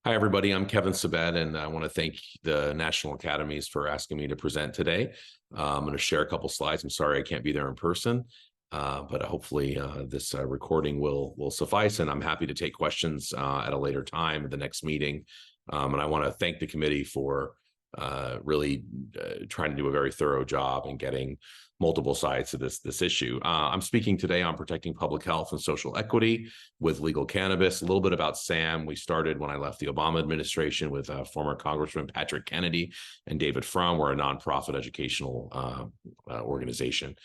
Hi, everybody. I'm Kevin Sabet, and I want to thank the National Academies for asking me to present today. I'm going to share a couple slides. I'm sorry I can't be there in person, but hopefully this recording will suffice, and I'm happy to take questions at a later time at the next meeting. And I want to thank the committee for really trying to do a very thorough job in getting multiple sides to this issue. I'm speaking today on protecting public health and social equity with legal cannabis. A little bit about SAM. We started when I left the Obama administration with former Congressman Patrick Kennedy and David Frum. We're a nonprofit educational organization.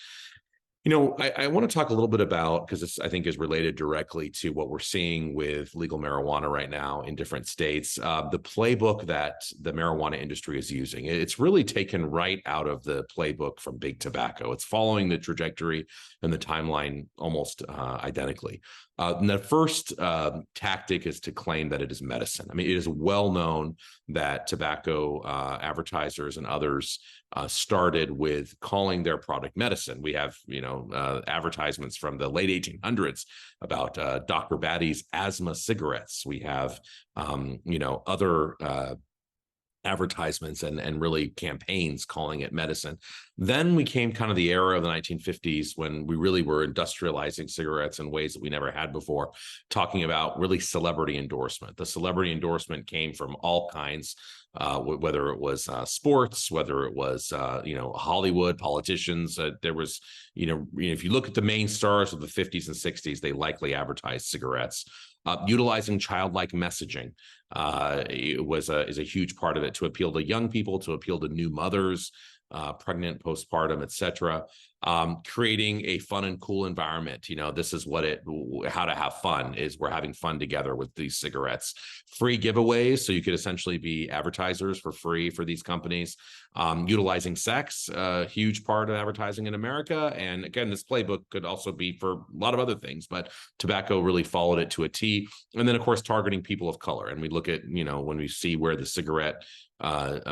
I want to talk a little bit about, because this I think is related directly to what we're seeing with legal marijuana right now in different states. The playbook that the marijuana industry is using, it's really taken right out of the playbook from big tobacco. It's following the trajectory and the timeline almost identically. And the first tactic is to claim that it is medicine. I mean, it is well known that tobacco advertisers and others started with calling their product medicine. We have, advertisements from the late 1800s about Dr. Batty's asthma cigarettes. We have, other advertisements and really campaigns calling it medicine. Then we came kind of the era of the 1950s when we really were industrializing cigarettes in ways that we never had before, talking about really celebrity endorsement. The celebrity endorsement came from all kinds, whether it was sports, whether it was, Hollywood, politicians. There was, if you look at the main stars of the 50s and 60s, they likely advertised cigarettes. Utilizing childlike messaging is a huge part of it, to appeal to young people, to appeal to new mothers, pregnant, postpartum, etc. Creating a fun and cool environment. This is how to have fun is we're having fun together with these cigarettes. Free giveaways, so you could essentially be advertisers for free for these companies. Utilizing sex, a huge part of advertising in America. And again, this playbook could also be for a lot of other things, but tobacco really followed it to a T. And then, of course, targeting people of color. And we look at, when we see where the cigarette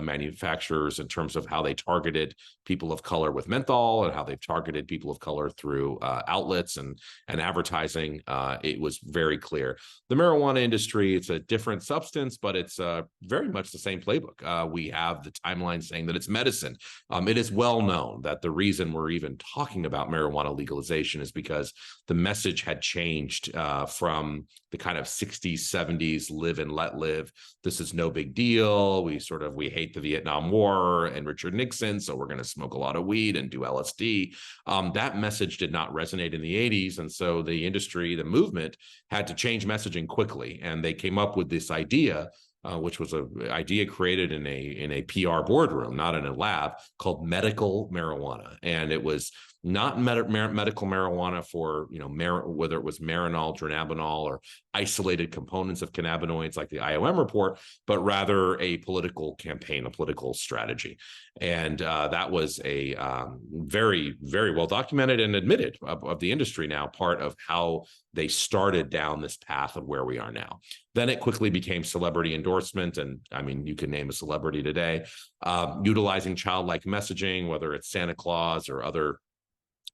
manufacturers, in terms of how they targeted people of color with menthol and how they've targeted people of color through outlets and advertising, it was very clear. The marijuana industry, it's a different substance, but it's very much the same playbook. We have the timeline saying that it's medicine. It is well known that the reason we're even talking about marijuana legalization is because the message had changed from the kind of 60s, 70s, live and let live. This is no big deal. We hate the Vietnam War and Richard Nixon, so we're going to smoke a lot of weed and do LSD. That message did not resonate in the 80s, and so the industry, the movement, had to change messaging quickly, and they came up with this idea, which was an idea created in a PR boardroom, not in a lab, called medical marijuana. And it was not medical marijuana for, whether it was Marinol, Dronabinol, or isolated components of cannabinoids like the IOM report, but rather a political campaign, a political strategy. And that was a very, very well documented and admitted of the industry now, part of how they started down this path of where we are now. Then it quickly became celebrity endorsement. And I mean, you can name a celebrity today, utilizing childlike messaging, whether it's Santa Claus or other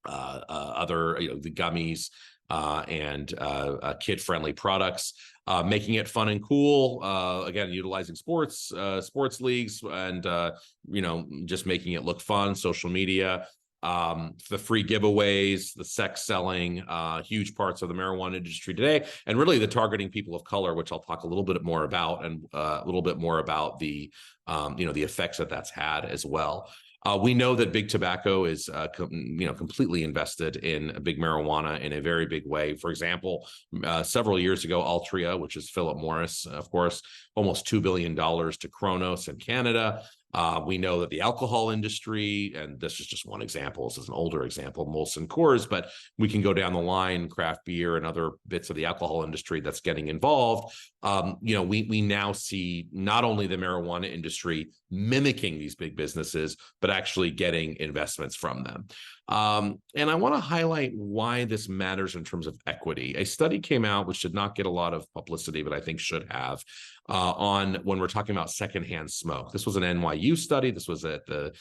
the gummies and kid-friendly products, making it fun and cool. Again, utilizing sports leagues and just making it look fun. Social media, the free giveaways, the sex selling, huge parts of the marijuana industry today, and really the targeting people of color, which I'll talk a little bit more about, and a little bit more about the the effects that that's had as well. We know that big tobacco is, completely invested in big marijuana in a very big way. For example, several years ago, Altria, which is Philip Morris, of course, almost $2 billion to Cronos in Canada. We know that the alcohol industry, and this is just one example, this is an older example, Molson Coors, but we can go down the line, craft beer and other bits of the alcohol industry that's getting involved. We now see not only the marijuana industry mimicking these big businesses, but actually getting investments from them. And I want to highlight why this matters in terms of equity. A study came out, which did not get a lot of publicity, but I think should have, on when we're talking about secondhand smoke. This was an NYU study. This was at the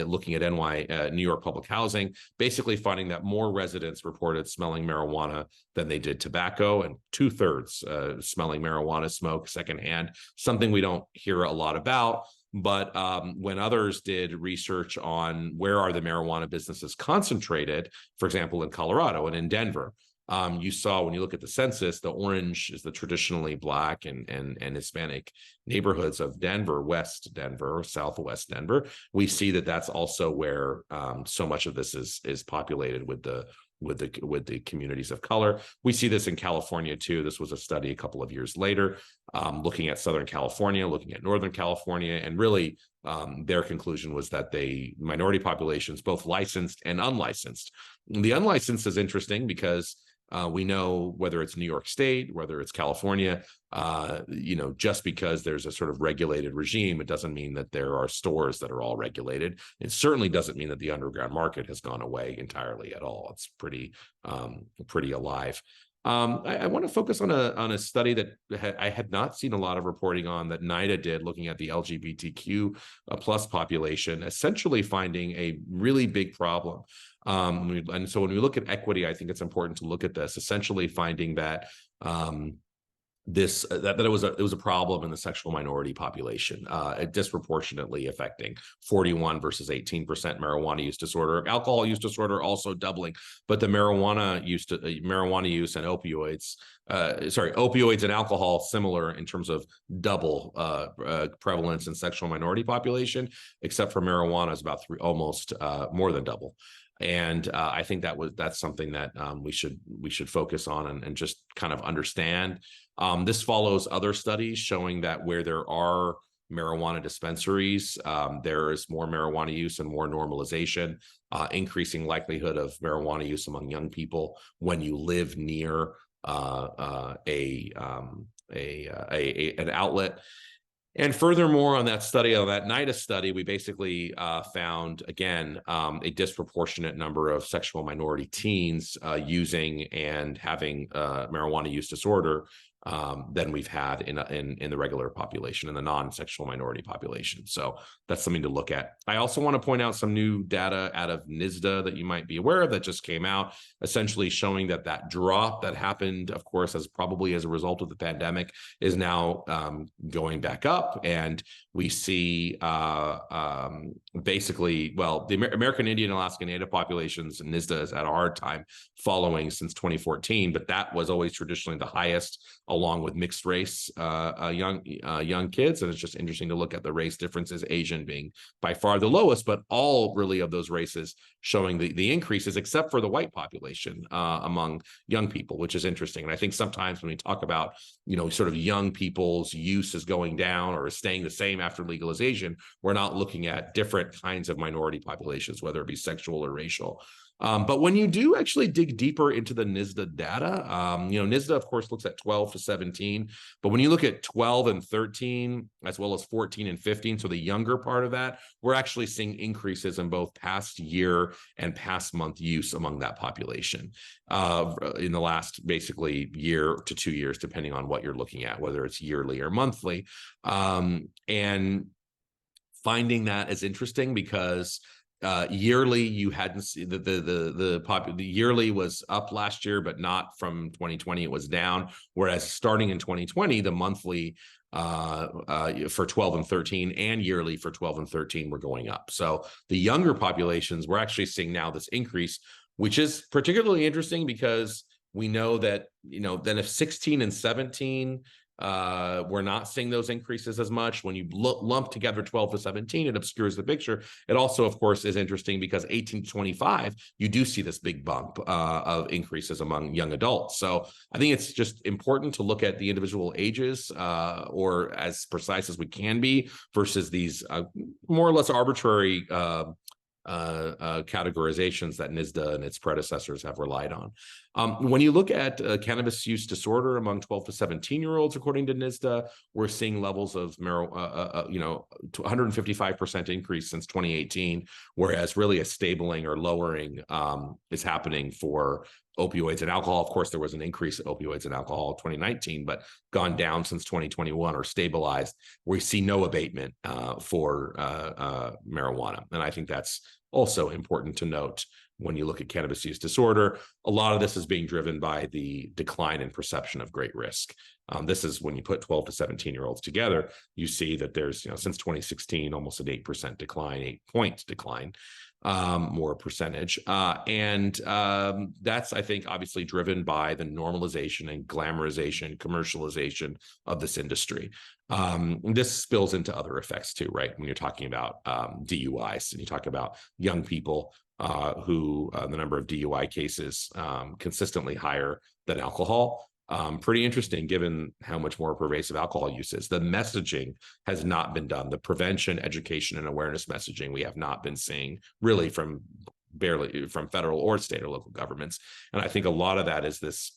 looking at New York public housing, basically finding that more residents reported smelling marijuana than they did tobacco, and 2/3 smelling marijuana smoke secondhand, something we don't hear a lot about. But when others did research on where are the marijuana businesses concentrated, for example, in Colorado and in Denver, you saw when you look at the census, the orange is the traditionally Black and Hispanic neighborhoods of Denver, West Denver, Southwest Denver. We see that that's also where so much of this is populated with the communities of color. We see this in California too. This was a study a couple of years later, looking at Southern California, looking at Northern California, and really their conclusion was that minority populations, both licensed and unlicensed. The unlicensed is interesting because we know whether it's New York State, whether it's California, just because there's a sort of regulated regime, it doesn't mean that there are stores that are all regulated. It certainly doesn't mean that the underground market has gone away entirely at all. It's pretty alive. I want to focus on a study that I had not seen a lot of reporting on, that NIDA did, looking at the LGBTQ plus population, essentially finding a really big problem. And so when we look at equity, I think it's important to look at this, essentially finding that that it was a problem in the sexual minority population, disproportionately affecting 41 versus 18% marijuana use disorder, alcohol use disorder also doubling, but the marijuana use and opioids and alcohol similar in terms of double prevalence in sexual minority population, except for marijuana is about almost more than double. And I think that's something that we should focus on and just kind of understand. This follows other studies showing that where there are marijuana dispensaries, there is more marijuana use and more normalization, increasing likelihood of marijuana use among young people when you live near an outlet. And furthermore, on that NIDA study, we basically found, again, a disproportionate number of sexual minority teens using and having marijuana use disorder than we've had in the regular population, in the non-sexual minority population. So that's something to look at. I also want to point out some new data out of NSDA that you might be aware of that just came out, essentially showing that drop that happened, of course, probably as a result of the pandemic, is now going back up. And we see basically, well, the American Indian, Alaska Native populations, NSDA has had a hard time following since 2014, but that was always traditionally the highest, along with mixed race young kids. And it's just interesting to look at the race differences, Asian being by far the lowest, but all really of those races showing the increases, except for the white population among young people, which is interesting. And I think sometimes when we talk about, sort of young people's use is going down or is staying the same after legalization, we're not looking at different kinds of minority populations, whether it be sexual or racial. But when you do actually dig deeper into the NSDA data, NSDA, of course, looks at 12 to 17. But when you look at 12 and 13, as well as 14 and 15, so the younger part of that, we're actually seeing increases in both past year and past month use among that population in the last basically year to 2 years, depending on what you're looking at, whether it's yearly or monthly. And finding that is interesting because yearly, you hadn't seen the yearly was up last year, but not from 2020. It was down. Whereas starting in 2020, the monthly for 12 and 13 and yearly for 12 and 13 were going up. So the younger populations, we're actually seeing now this increase, which is particularly interesting because we know that, then if 16 and 17, we're not seeing those increases as much. When you lump together 12 to 17, it obscures the picture. It also, of course, is interesting because 18 to 25, you do see this big bump of increases among young adults. So I think it's just important to look at the individual ages or as precise as we can be versus these more or less arbitrary categorizations that NISDA and its predecessors have relied on. When you look at cannabis use disorder among 12 to 17-year-olds, according to NISDA, we're seeing levels of 155% increase since 2018, whereas really a stabling or lowering is happening for opioids and alcohol. Of course, there was an increase in opioids and alcohol in 2019, but gone down since 2021 or stabilized. We see no abatement for marijuana. And I think that's also important to note when you look at cannabis use disorder. A lot of this is being driven by the decline in perception of great risk. This is when you put 12 to 17-year-olds together, you see that there's, since 2016, almost an 8% decline, 8-point decline. More percentage. And that's, I think, obviously driven by the normalization and glamorization, commercialization of this industry. This spills into other effects too, right? When you're talking about DUIs and you talk about young people who the number of DUI cases consistently higher than alcohol. Pretty interesting given how much more pervasive alcohol use is. The messaging has not been done. The prevention, education, and awareness messaging we have not been seeing really from federal or state or local governments. And I think a lot of that is this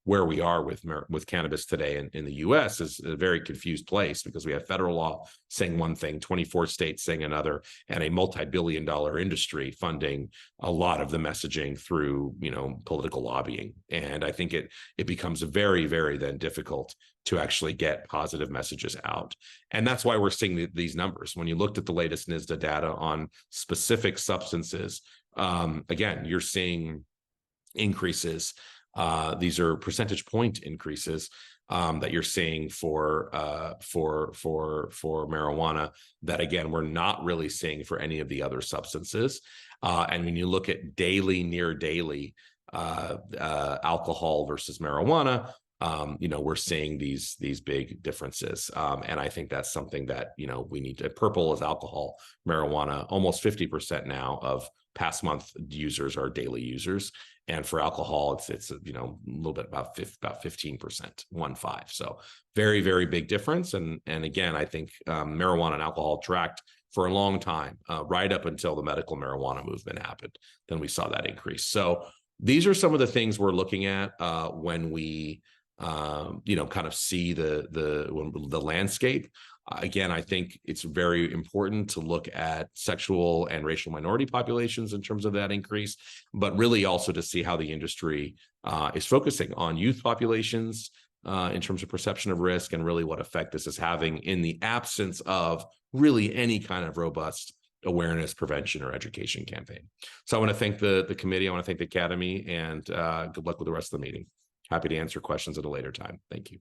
where we are with cannabis today in the US is a very confused place, because we have federal law saying one thing, 24 states saying another, and a multi-billion-dollar industry funding a lot of the messaging through, political lobbying. And I think it becomes very, very then difficult to actually get positive messages out. And that's why we're seeing these numbers. When you looked at the latest NISDA data on specific substances, again, you're seeing increases. These are percentage point increases that you're seeing for marijuana that, again, we're not really seeing for any of the other substances. And when you look at daily, near daily alcohol versus marijuana, we're seeing these big differences. And I think that's something that, we need to. Purple is alcohol, marijuana, almost 50% now of past month users are daily users. And for alcohol, it's a little bit about 15%, 1.5. So very, very big difference. And again, I think marijuana and alcohol tracked for a long time, right up until the medical marijuana movement happened. Then we saw that increase. So these are some of the things we're looking at when we kind of see the landscape. Again, I think it's very important to look at sexual and racial minority populations in terms of that increase, but really also to see how the industry is focusing on youth populations in terms of perception of risk, and really what effect this is having in the absence of really any kind of robust awareness, prevention, or education campaign. So I want to thank the committee. I want to thank the Academy, and good luck with the rest of the meeting. Happy to answer questions at a later time. Thank you.